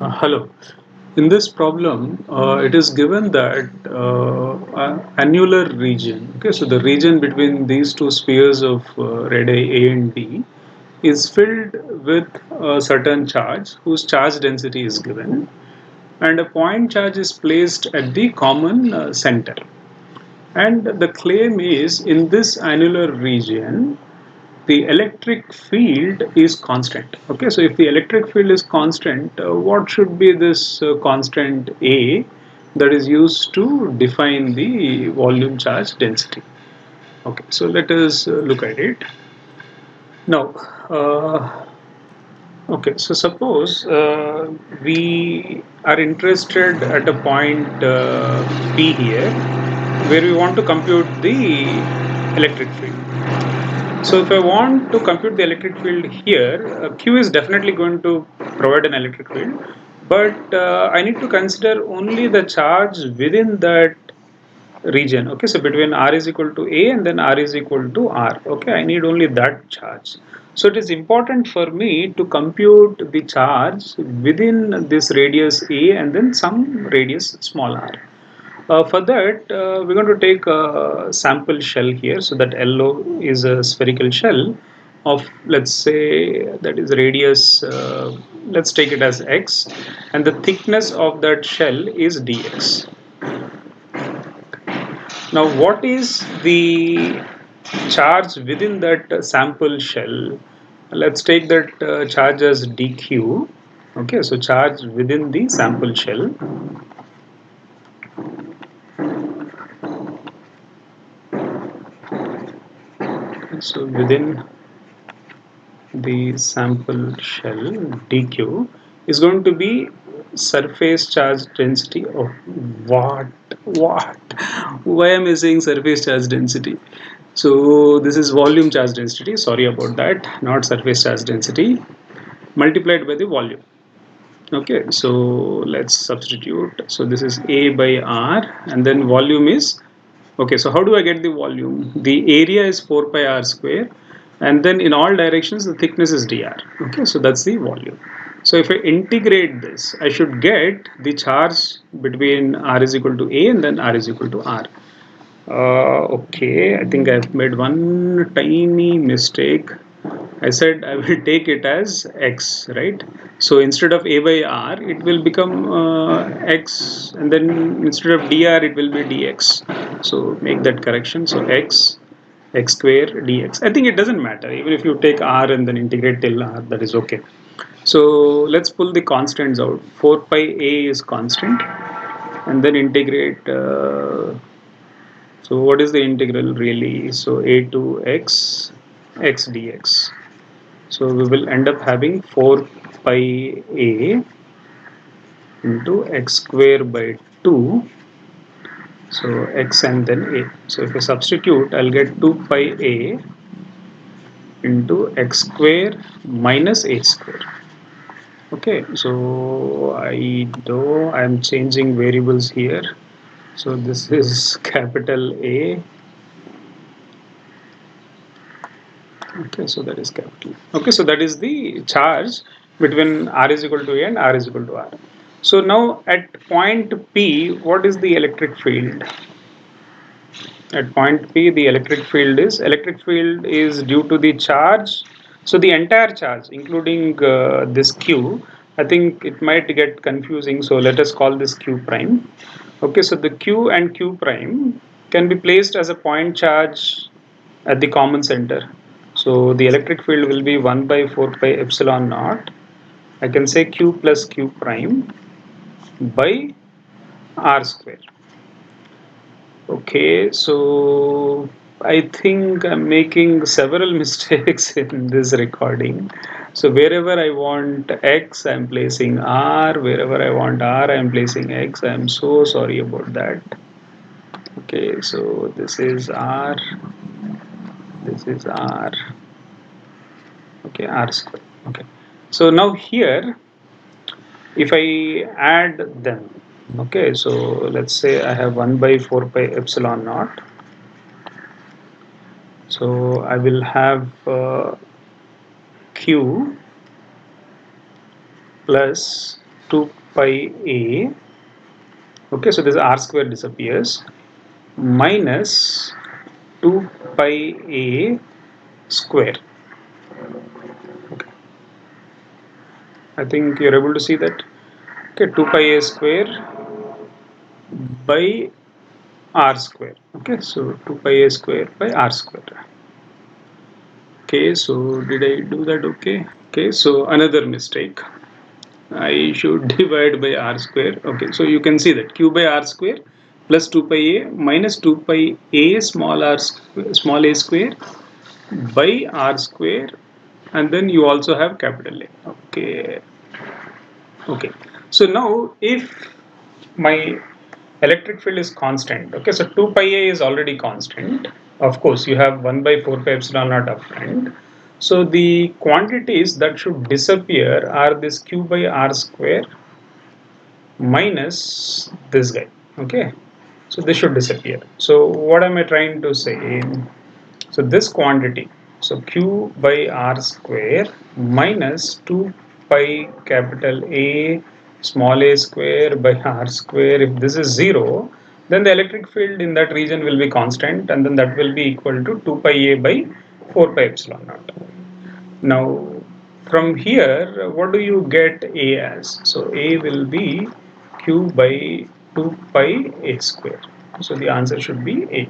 Hello. In this problem, it is given that annular region, okay, so the region between these two spheres of radii A and B is filled with a certain charge whose charge density is given, and a point charge is placed at the common center. And the claim is in this annular region, the electric field is constant. Okay, so if the electric field is constant, what should be this constant A that is used to define the volume charge density? Okay, so let us look at it now. Okay, so suppose we are interested at a point P here where we want to compute the electric field. So if I want to compute the electric field here, Q is definitely going to provide an electric field, but I need to consider only the charge within that region. Okay, so between R is equal to A and then R is equal to R. Okay, I need only that charge. So it is important for me to compute the charge within this radius A and then some radius small r. For that, we're going to take a sample shell here. So that LO is a spherical shell of, let's say, that is radius, let's take it as x, and the thickness of that shell is dx. Now, what is the charge within that sample shell? Let's take that charge as dq. Okay, so charge within the sample shell. So within the sample shell dq is going to be surface charge density of what why am I saying surface charge density? So this is volume charge density, sorry about that, not surface charge density, multiplied by the volume. Okay, so let's substitute. So this is A by R, and then volume is, okay, so how do I get the volume? The area is 4 pi r square, and then in all directions the thickness is dr. Okay, so that's the volume. So if I integrate this, I should get the charge between r is equal to A and then r is equal to r. Okay, I think I've made one tiny mistake. I said I will take it as x, right? So instead of a by r, it will become x, and then instead of dr, it will be dx. So make that correction. So x square dx. I think it doesn't matter. Even if you take r and then integrate till r, that is okay. So let's pull the constants out. 4 pi a is constant, and then integrate. So what is the integral really? So a to x dx. So we will end up having 4 pi a into x square by 2. So x and then a. So if I substitute, I'll get 2 pi a into x square minus a square. Okay, so I'm changing variables here. So this is capital A. Okay, so that is capital. Okay, so that is the charge between r is equal to A and r is equal to r. So now at point P, what is the electric field? At point P, the electric field is due to the charge. So the entire charge, including this Q, I think it might get confusing. So let us call this Q prime. Okay, so the Q and Q prime can be placed as a point charge at the common center. So the electric field will be 1 by 4 pi epsilon naught. I can say Q plus Q prime by R square. Okay, so I think I'm making several mistakes in this recording. So wherever I want X, I'm placing R. Wherever I want R, I'm placing X. I'm so sorry about that. Okay, so this is R. This is R. Okay, R square. Okay, so now here, if I add them, okay, so let's say I have 1 by 4 pi epsilon naught. So I will have Q plus 2 pi a, okay, so this r square disappears, minus 2 pi a square. Okay. I think you're able to see that. Okay, 2 pi a square by r square. Okay, so 2 pi a square by r square. Okay, so did I do that? Okay. Okay, so another mistake. I should divide by r square. Okay, so you can see that q by r square plus 2 pi a minus 2 pi a small a square by r square, and then you also have capital A. Okay. Okay. So now if my electric field is constant, okay, so 2 pi a is already constant. Of course, you have 1 by 4 pi epsilon naught upfront. So the quantities that should disappear are this q by r square minus this guy. Okay, so this should disappear. So what am I trying to say? So this quantity, so q by r square minus 2 pi capital A small a square by r square, if this is 0, then the electric field in that region will be constant, and then that will be equal to 2 pi a by 4 pi epsilon naught. Now from here, what do you get A as? So A will be q by 2 pi a square. So the answer should be A.